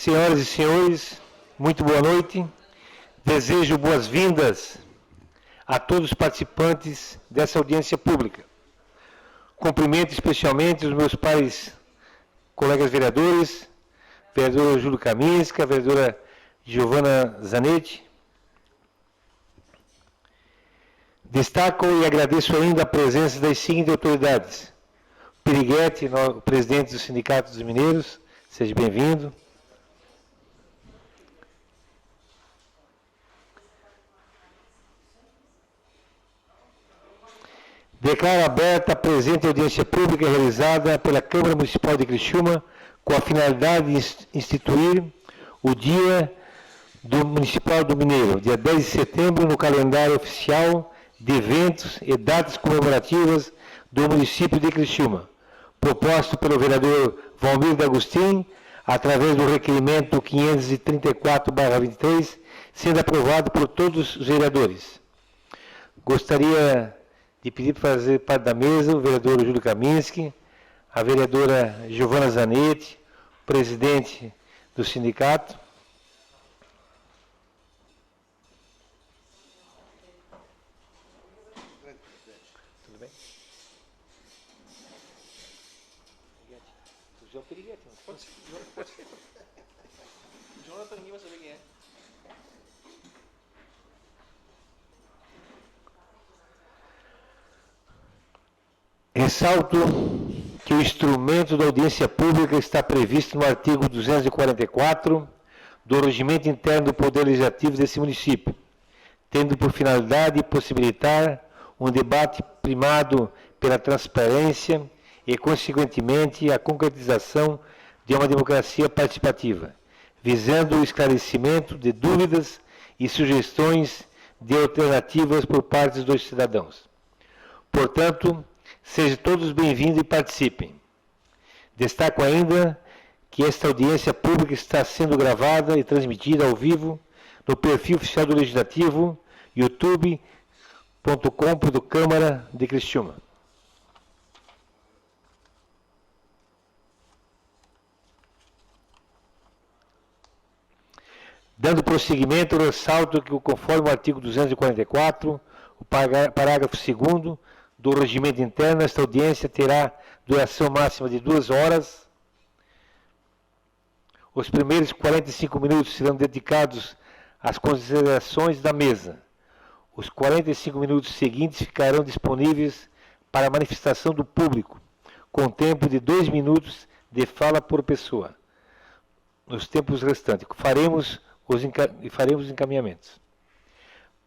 Senhoras e senhores, muito boa noite. Desejo boas-vindas a todos os participantes dessa audiência pública. Cumprimento especialmente os meus pares, colegas vereadores, vereadora Júlio Kaminski, a vereadora Giovana Zanetti. Destaco e agradeço ainda a presença das seguintes autoridades. Piriguete, o presidente do Sindicato dos Mineiros, seja bem-vindo. Declaro aberta a presente audiência pública realizada pela Câmara Municipal de Criciúma com a finalidade de instituir o Dia do Municipal do Mineiro, dia 10 de setembro, no calendário oficial de eventos e datas comemorativas do município de Criciúma, proposto pelo vereador Valmir D'Agostin, através do requerimento 534/23, sendo aprovado por todos os vereadores. Gostaria de pedir para fazer parte da mesa o vereador Júlio Kaminski, a vereadora Giovana Zanetti, presidente do sindicato. Tudo bem? Tu já é o Piriguete, não pode ser. Jonathan, ninguém vai saber quem é. Ressalto que o instrumento da audiência pública está previsto no artigo 244 do Regimento Interno do Poder Legislativo desse município, tendo por finalidade possibilitar um debate primado pela transparência e, consequentemente, a concretização de uma democracia participativa, visando o esclarecimento de dúvidas e sugestões de alternativas por parte dos cidadãos. Portanto, sejam todos bem-vindos e participem. Destaco ainda que esta audiência pública está sendo gravada e transmitida ao vivo no perfil oficial do Legislativo, youtube.com/Câmara de Criciúma. Dando prosseguimento, ressalto que, conforme o artigo 244, o parágrafo 2º do regimento interno, esta audiência terá duração máxima de 2 horas. Os primeiros 45 minutos serão dedicados às considerações da mesa. Os 45 minutos seguintes ficarão disponíveis para manifestação do público, com tempo de 2 minutos de fala por pessoa. Nos tempos restantes, faremos os encaminhamentos.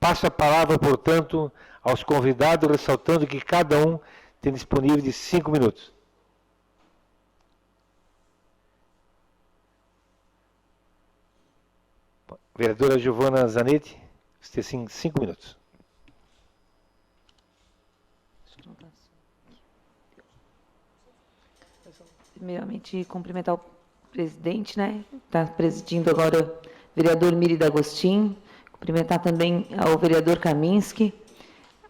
Passo a palavra, portanto, aos convidados, ressaltando que cada um tem disponível de 5 minutos. Vereadora Giovana Zanetti, você tem 5 minutos. Primeiramente, cumprimentar o presidente, né? Está presidindo agora o vereador Miri D'Agostin. Cumprimentar também ao vereador Kaminski,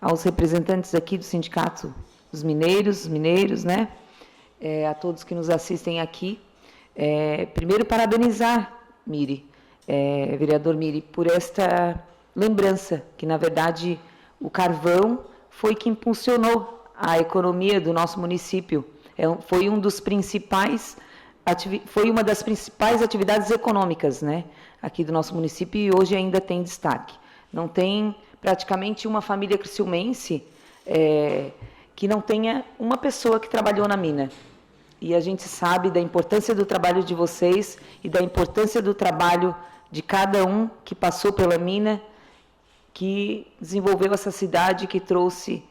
aos representantes aqui do Sindicato dos Mineiros, né? A todos que nos assistem aqui. Primeiro, parabenizar, Miri, vereador Miri, por esta lembrança, que, na verdade, o carvão foi que impulsionou a economia do nosso município. Foi uma das principais atividades econômicas, né, aqui do nosso município, e hoje ainda tem destaque. Não tem praticamente uma família criciumense que não tenha uma pessoa que trabalhou na mina. E a gente sabe da importância do trabalho de vocês e da importância do trabalho de cada um que passou pela mina, que desenvolveu essa cidade, que trouxe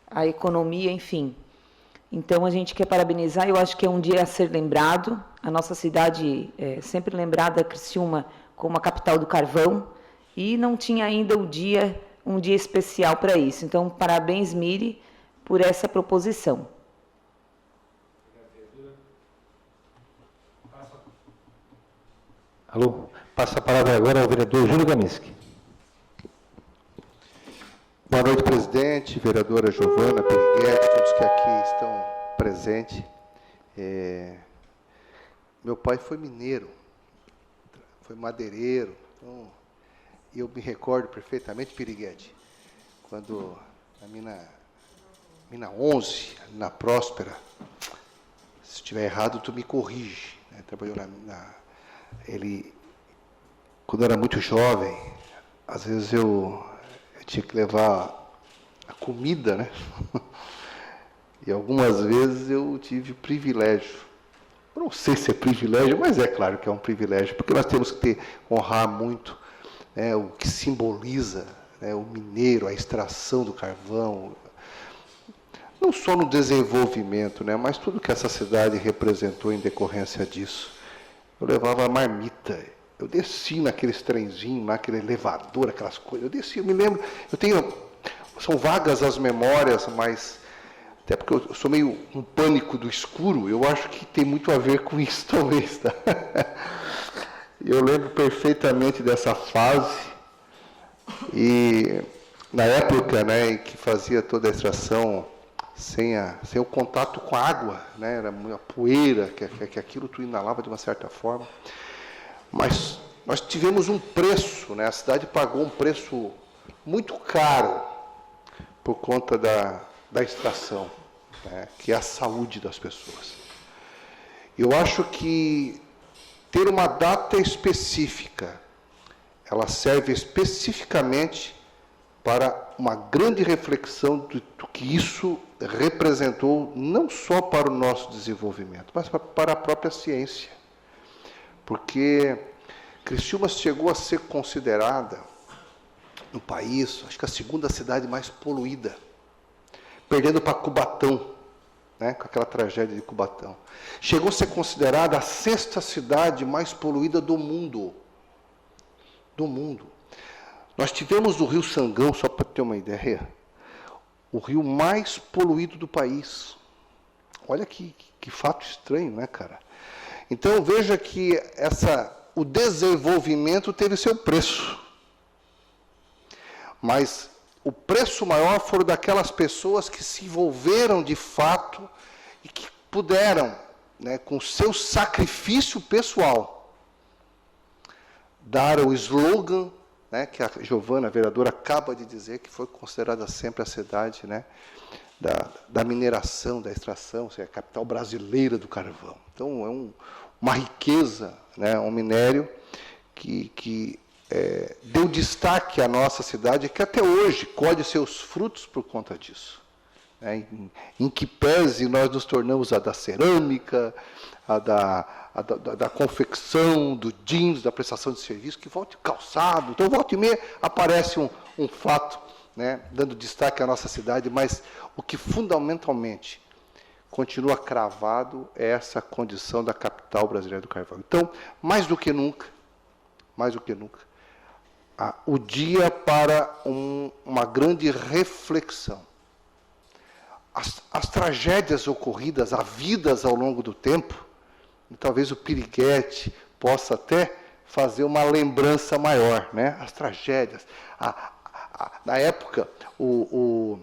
a economia, enfim. Então, a gente quer parabenizar, eu acho que é um dia a ser lembrado. A nossa cidade é sempre lembrada, Criciúma, como a capital do carvão, e não tinha ainda um dia especial para isso. Então, parabéns, Miri, por essa proposição. Alô, passa a palavra agora ao vereador Júlio Kaminski. Boa noite, presidente, vereadora Giovana, Piriguete, todos que aqui estão presentes. meu pai foi mineiro, foi madeireiro, então, eu me recordo perfeitamente, Piriguete, quando na mina 11, na Próspera, se estiver errado, tu me corrige, né? Trabalhou ele, quando eu era muito jovem, às vezes eu tinha que levar a comida, né? E algumas vezes eu tive o privilégio, eu não sei se é privilégio, mas é claro que é um privilégio, porque nós temos que honrar muito, né, o que simboliza, né, o mineiro, a extração do carvão, não só no desenvolvimento, né, mas tudo que essa cidade representou em decorrência disso. Eu levava a marmita, eu desci naqueles trenzinhos, naquele elevador, aquelas coisas, eu desci, eu me lembro, são vagas as memórias, mas até porque eu sou meio um pânico do escuro, eu acho que tem muito a ver com isso talvez, tá? Eu lembro perfeitamente dessa fase, e na época, né, em que fazia toda a extração sem o contato com a água, né, era uma poeira, que aquilo tu inalava de uma certa forma, mas nós tivemos um preço, né, a cidade pagou um preço muito caro por conta da extração, né, que é a saúde das pessoas. Eu acho que ter uma data específica, ela serve especificamente para uma grande reflexão do que isso representou, não só para o nosso desenvolvimento, mas para a própria ciência. Porque Criciúma chegou a ser considerada, no país, acho que a segunda cidade mais poluída, perdendo para Cubatão, né, com aquela tragédia de Cubatão. Chegou a ser considerada a 6ª cidade mais poluída do mundo. Do mundo. Nós tivemos o Rio Sangão, só para ter uma ideia, o rio mais poluído do país. Olha que fato estranho, né, cara? Então, veja que o desenvolvimento teve seu preço. Mas o preço maior foram daquelas pessoas que se envolveram de fato e que puderam, né, com seu sacrifício pessoal, dar o slogan, né, que a Giovana, a vereadora, acaba de dizer, que foi considerada sempre a cidade, né, da mineração, da extração, é a capital brasileira do carvão. Então, é uma riqueza, né, um minério que deu destaque à nossa cidade, que até hoje colhe seus frutos por conta disso. Né, em que pese nós nos tornamos a da cerâmica, a da confecção, do jeans, da prestação de serviço, que volta calçado. Então, volta e meia, aparece um fato, né, dando destaque à nossa cidade, mas o que fundamentalmente continua cravado é essa condição da capital brasileira do carvão. Então, mais do que nunca, o dia para uma grande reflexão. As tragédias ocorridas, as vidas ao longo do tempo, e talvez o Piriguete possa até fazer uma lembrança maior, né? As tragédias. Na época, o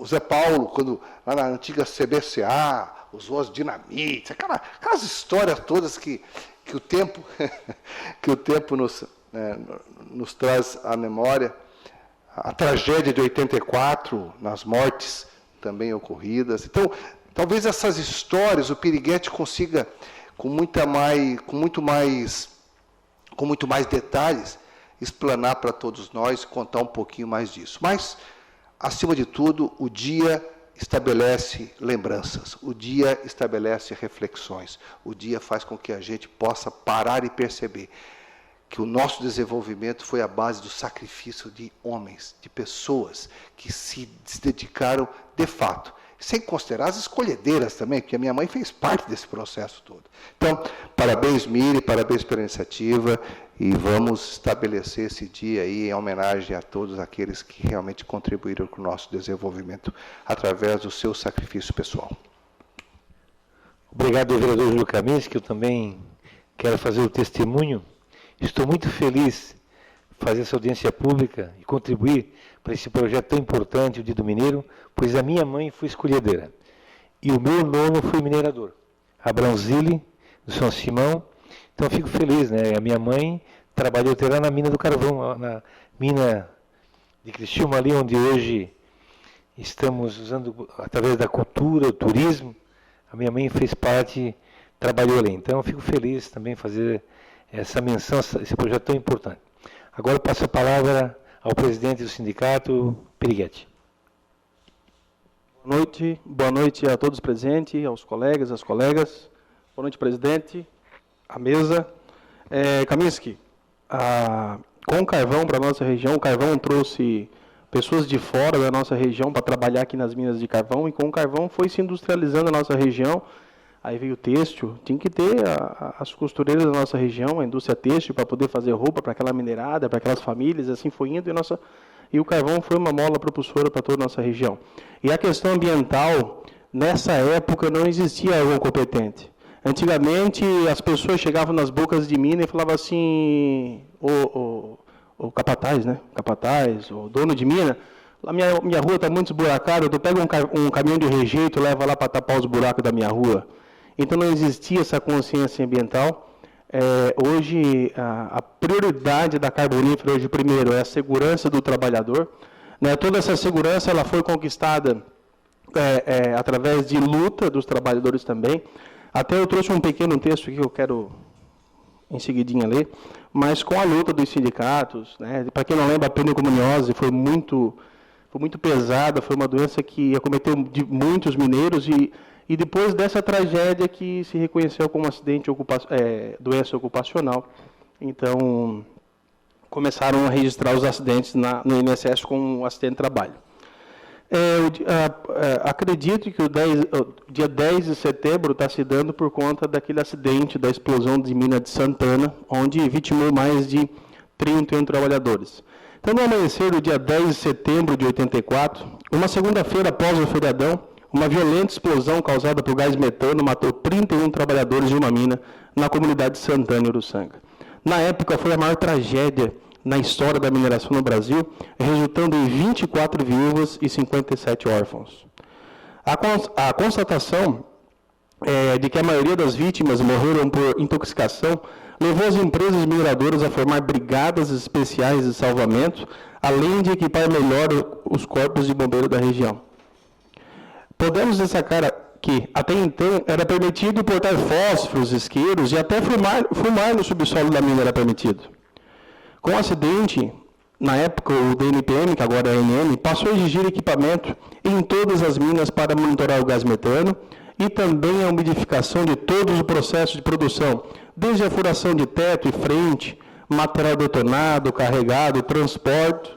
Zé Paulo, quando lá na antiga CBCA, usou as dinamites, aquelas histórias todas que o tempo nos traz à memória. A tragédia de 84, nas mortes também ocorridas. Então, talvez essas histórias o Piriguete consiga, com muito mais detalhes, explanar para todos nós e contar um pouquinho mais disso. Mas, acima de tudo, o dia estabelece lembranças, o dia estabelece reflexões, o dia faz com que a gente possa parar e perceber que o nosso desenvolvimento foi à base do sacrifício de homens, de pessoas que se dedicaram de fato, sem considerar as escolhedeiras também, porque a minha mãe fez parte desse processo todo. Então, parabéns, Miri, parabéns pela iniciativa, e vamos estabelecer esse dia aí em homenagem a todos aqueles que realmente contribuíram com o nosso desenvolvimento através do seu sacrifício pessoal. Obrigado, vereador Júlio Kaminski, que eu também quero fazer o testemunho. Estou muito feliz de fazer essa audiência pública e contribuir para esse projeto tão importante, o Dia do Mineiro, pois a minha mãe foi escolhedeira e o meu nono foi minerador. Abraão Zilli do São Simão. Então, eu fico feliz, né? A minha mãe trabalhou até lá na mina do carvão, na mina de Criciúma, ali onde hoje estamos usando, através da cultura, o turismo. A minha mãe fez parte, trabalhou ali. Então, eu fico feliz também fazer essa menção, esse projeto tão importante. Agora, eu passo a palavra ao presidente do sindicato, Piriguete. Boa noite a todos presentes, aos colegas, às colegas. Boa noite, presidente, a mesa. Kaminski, com o carvão para a nossa região, o carvão trouxe pessoas de fora da nossa região para trabalhar aqui nas minas de carvão, e com o carvão foi se industrializando a nossa região. Aí veio o têxtil, tinha que ter as costureiras da nossa região, a indústria têxtil, para poder fazer roupa para aquela minerada, para aquelas famílias, assim foi indo, e o carvão foi uma mola propulsora para toda a nossa região. E a questão ambiental, nessa época, não existia órgão competente. Antigamente, as pessoas chegavam nas bocas de mina e falavam assim, o capataz, né? Capataz, o dono de mina, minha rua está muito esburacada, tu pega um caminhão de rejeito e leva lá para tapar os buracos da minha rua. Então, não existia essa consciência ambiental. Hoje, a prioridade da carbonífera, hoje, primeiro, é a segurança do trabalhador. Né? Toda essa segurança ela foi conquistada através de luta dos trabalhadores também. Até eu trouxe um pequeno texto aqui que eu quero, em seguidinha, ler, mas com a luta dos sindicatos. Né? Para quem não lembra, a pneumoniose foi muito pesada, foi uma doença que acometeu muitos mineiros, e depois dessa tragédia que se reconheceu como doença ocupacional. Então, começaram a registrar os acidentes no INSS como acidente de trabalho. Acredito que o dia 10 de setembro está se dando por conta daquele acidente da explosão de mina de Santana, onde vitimou mais de 31 trabalhadores. Então, no amanhecer do dia 10 de setembro de 84, uma segunda-feira após o feriadão, uma violenta explosão causada por gás metano matou 31 trabalhadores de uma mina na comunidade de Santana, Uruçanga. Na época, foi a maior tragédia na história da mineração no Brasil, resultando em 24 viúvas e 57 órfãos. A constatação de que a maioria das vítimas morreram por intoxicação levou as empresas mineradoras a formar brigadas especiais de salvamento, além de equipar melhor os corpos de bombeiro da região. Podemos destacar que, até então, era permitido portar fósforos, isqueiros e até fumar no subsolo da mina era permitido. Com o acidente, na época, o DNPM, que agora é a ANM, passou a exigir equipamento em todas as minas para monitorar o gás metano e também a umidificação de todos os processos de produção, desde a furação de teto e frente, material detonado, carregado, transporte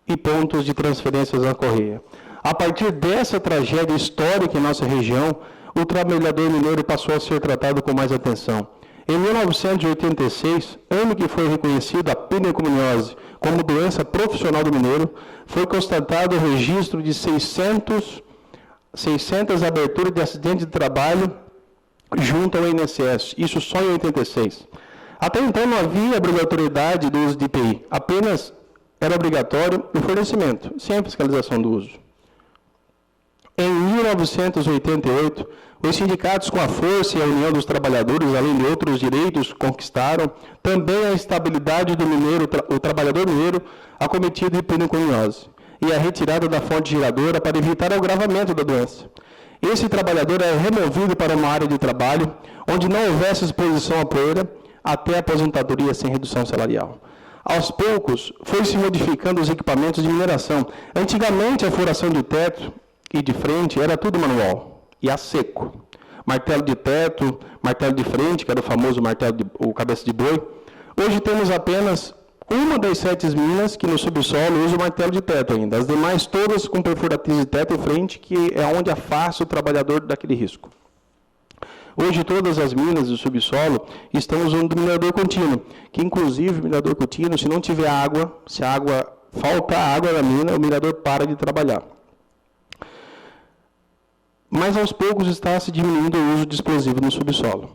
e pontos de transferências na correia. A partir dessa tragédia histórica em nossa região, o trabalhador mineiro passou a ser tratado com mais atenção. Em 1986, ano que foi reconhecida a pneumoniose como doença profissional do mineiro, foi constatado o registro de 600 aberturas de acidente de trabalho junto ao INSS, isso só em 86. Até então não havia obrigatoriedade do uso de IPI, apenas era obrigatório o fornecimento, sem a fiscalização do uso. Em 1988, os sindicatos, com a força e a união dos trabalhadores, além de outros direitos, conquistaram também a estabilidade do mineiro, o trabalhador mineiro acometido de pneumoniose e a retirada da fonte geradora para evitar o agravamento da doença. Esse trabalhador é removido para uma área de trabalho onde não houvesse exposição à poeira até a aposentadoria sem redução salarial. Aos poucos, foi-se modificando os equipamentos de mineração. Antigamente, a furação de teto e de frente era tudo manual e a seco. Martelo de teto, martelo de frente, que era o famoso martelo o cabeça de boi. Hoje temos apenas uma das 7 minas que no subsolo usa o martelo de teto ainda. As demais todas com perfurativo de teto e frente, que é onde afasta o trabalhador daquele risco. Hoje todas as minas do subsolo estão usando o minerador contínuo, que inclusive o minerador contínuo, se não tiver água, se a água faltar água na mina, o minerador para de trabalhar. Mas aos poucos está se diminuindo o uso de explosivo no subsolo.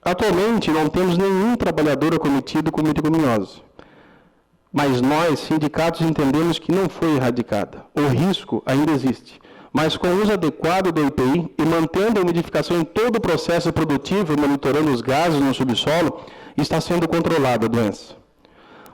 Atualmente não temos nenhum trabalhador acometido com pneumoniose. Mas nós, sindicatos, entendemos que não foi erradicada. O risco ainda existe. mas com o uso adequado do EPI e mantendo a umidificação em todo o processo produtivo e monitorando os gases no subsolo, está sendo controlada a doença.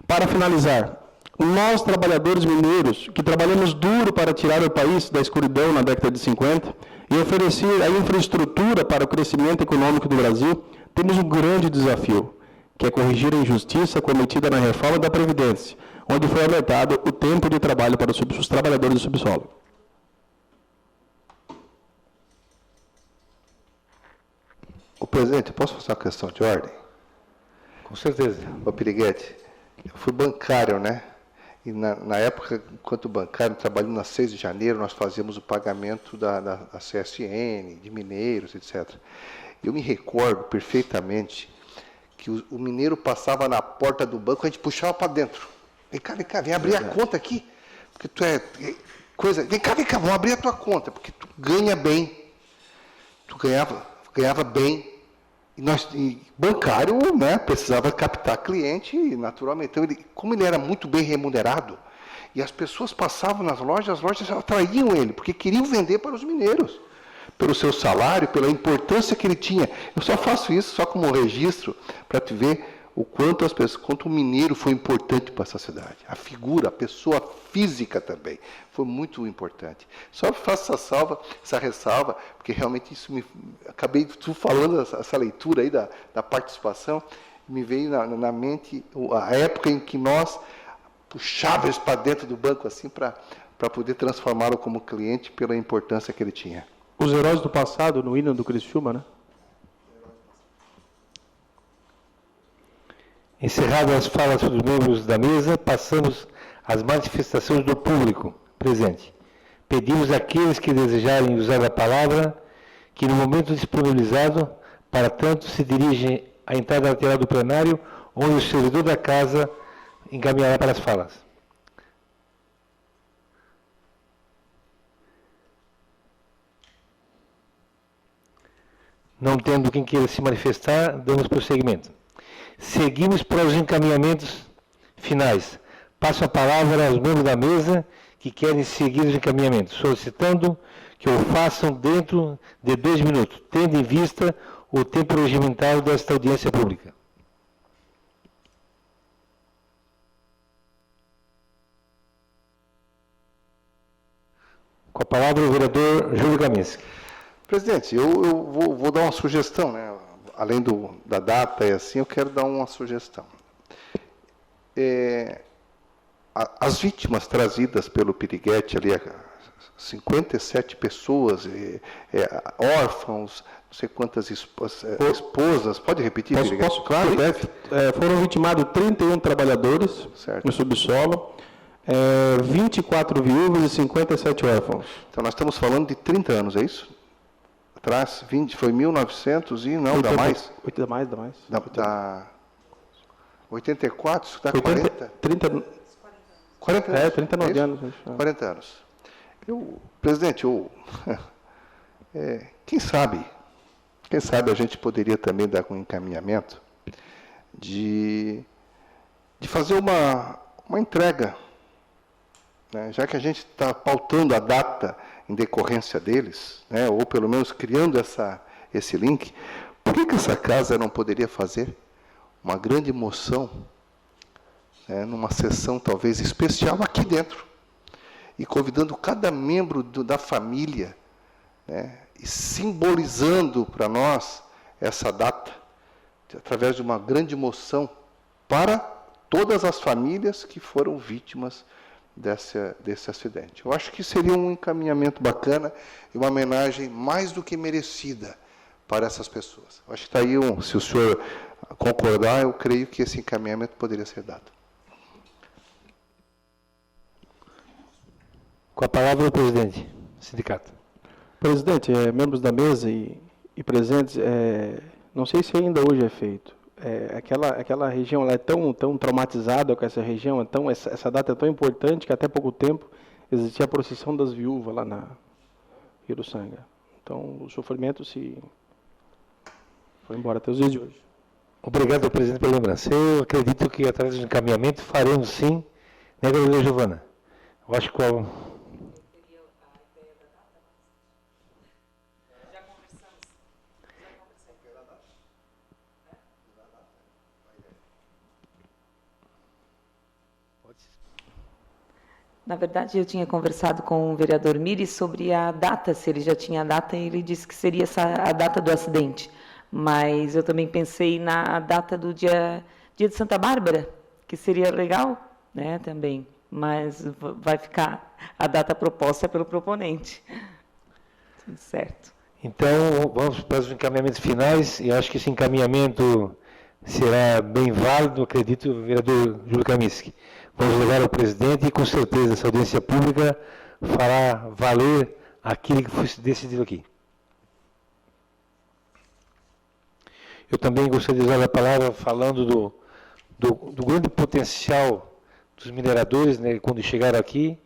Para finalizar, nós, trabalhadores mineiros, que trabalhamos duro para tirar o país da escuridão na década de 50 e oferecer a infraestrutura para o crescimento econômico do Brasil, temos um grande desafio, que é corrigir a injustiça cometida na reforma da Previdência, onde foi aumentado o tempo de trabalho para os trabalhadores do subsolo. Ô, presidente, posso fazer uma questão de ordem? Com certeza. Ô, Piriguete, eu fui bancário, né? E na época, enquanto bancário, trabalhando na 6 de janeiro, nós fazíamos o pagamento da CSN, de mineiros, etc. Eu me recordo perfeitamente que o mineiro passava na porta do banco, a gente puxava para dentro. Vem cá, vem abrir a conta aqui, porque tu é coisa... Vem cá, vamos abrir a tua conta, porque tu ganha bem. Tu ganhava bem. E bancário, né, precisava captar cliente, naturalmente. Então, como ele era muito bem remunerado, e as pessoas passavam nas lojas, as lojas atraíam ele, porque queriam vender para os mineiros, pelo seu salário, pela importância que ele tinha. Eu só faço isso só como registro, para te ver o quanto quanto o mineiro foi importante para essa cidade. A figura, a pessoa física também, foi muito importante. Só faço essa ressalva, porque realmente isso acabei falando essa leitura aí da participação, me veio na mente a época em que nós puxávamos para dentro do banco assim para poder transformá-lo como cliente pela importância que ele tinha. Os heróis do passado, no hino do Criciúma, né? Encerradas as falas dos membros da mesa, passamos às manifestações do público presente. Pedimos àqueles que desejarem usar a palavra que, no momento disponibilizado, para tanto, se dirigem à entrada lateral do plenário, onde o servidor da casa encaminhará para as falas. Não tendo quem queira se manifestar, damos prosseguimento. Seguimos para os encaminhamentos finais. Passo a palavra aos membros da mesa que querem seguir os encaminhamentos, solicitando que o façam dentro de 2 minutos, tendo em vista o tempo regimental desta audiência pública. Com a palavra o vereador Júlio Kaminski. Presidente, eu vou dar uma sugestão, né? Além da data e assim, eu quero dar uma sugestão. As vítimas trazidas pelo Piriguete ali, 57 pessoas, órfãos, não sei quantas esposas, pode repetir, Piriguete? Posso, claro, deve. Foram vitimados 31 trabalhadores Certo. no subsolo, 24 viúvas e 57 órfãos. Então, nós estamos falando de 30 anos, é isso? Atrás, 20, foi 1900 e não, dá mais? Dá mais. Dá 84, isso dá 40? 40 anos. 39 é anos. 40 anos. Presidente, quem sabe a gente poderia também dar um encaminhamento de fazer uma entrega, né, já que a gente está pautando a data em decorrência deles, né, ou pelo menos criando esse link, por que essa casa não poderia fazer uma grande moção, né, numa sessão talvez especial aqui dentro, e convidando cada membro da família, né, e simbolizando para nós essa data, através de uma grande moção para todas as famílias que foram vítimas desse acidente. Eu acho que seria um encaminhamento bacana e uma homenagem mais do que merecida para essas pessoas. Eu acho que está aí, se o senhor concordar, eu creio que esse encaminhamento poderia ser dado. Com a palavra o presidente do sindicato. Presidente, membros da mesa e presentes, não sei se ainda hoje é feito. Aquela região ela é tão traumatizada com essa região, essa data é tão importante que até pouco tempo existia a procissão das viúvas lá na Uruçanga. Então, o sofrimento foi embora até os dias de hoje. Obrigado, presidente, pela lembrança. Eu acredito que, através do encaminhamento, faremos sim, né, vereadora Giovana? Eu acho que Na verdade, eu tinha conversado com o vereador Miri sobre a data, se ele já tinha a data, e ele disse que seria a data do acidente. Mas eu também pensei na data do dia de Santa Bárbara, que seria legal, né, também. Mas vai ficar a data proposta pelo proponente. Tudo certo. Então, vamos para os encaminhamentos finais, e acho que esse encaminhamento será bem válido, acredito, vereador Júlio Kaminski. Vamos levar ao presidente e, com certeza, essa audiência pública fará valer aquilo que foi decidido aqui. Eu também gostaria de usar a palavra falando do grande potencial dos mineradores, né, quando chegaram aqui,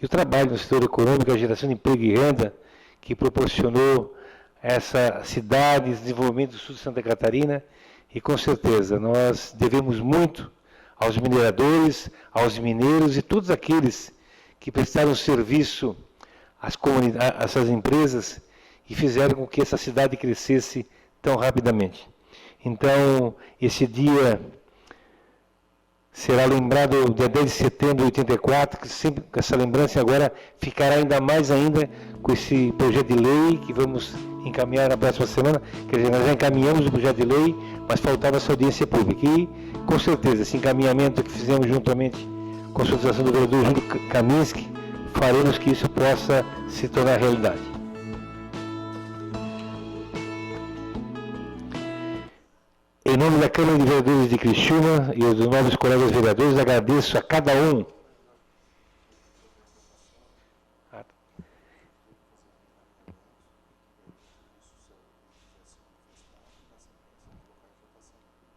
e o trabalho no setor econômico, a geração de emprego e renda que proporcionou essa cidade, desenvolvimento do sul de Santa Catarina, e com certeza nós devemos muito aos mineradores, aos mineiros e todos aqueles que prestaram serviço às comunidades, a essas empresas e fizeram com que essa cidade crescesse tão rapidamente. Então, esse dia será lembrado dia 10 de setembro de 84, que sempre essa lembrança agora ficará ainda mais ainda com esse projeto de lei que vamos encaminhar na próxima semana. Quer dizer, nós já encaminhamos o projeto de lei, mas faltava essa audiência pública. E, com certeza, esse encaminhamento que fizemos juntamente com a Associação do Vereador Júlio Kaminski, faremos que isso possa se tornar realidade. Em nome da Câmara de Vereadores de Criciúma e dos novos colegas vereadores, agradeço a cada um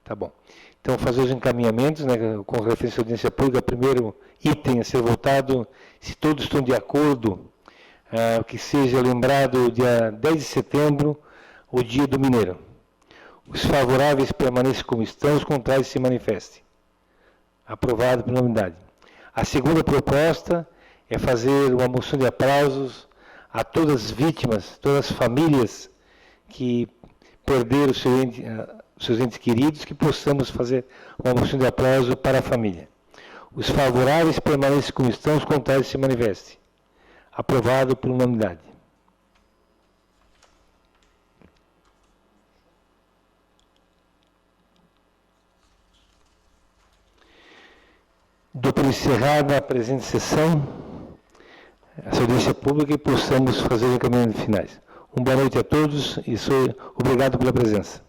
Tá bom. Então, fazer os encaminhamentos, né, com referência à audiência pública. Primeiro item a ser votado, se todos estão de acordo, que seja lembrado dia 10 de setembro, o dia do mineiro. Os favoráveis permaneçam como estão, os contrários se manifestem. Aprovado por unanimidade. A segunda proposta é fazer uma moção de aplausos a todas as vítimas, todas as famílias que perderam seus entes queridos, que possamos fazer uma moção de aplauso para a família. Os favoráveis permaneçam como estão, os contrários se manifestem. Aprovado por unanimidade. Dou por encerrada a presente sessão, essa audiência pública, e possamos fazer os encaminhamentos finais. Uma boa noite a todos e obrigado pela presença.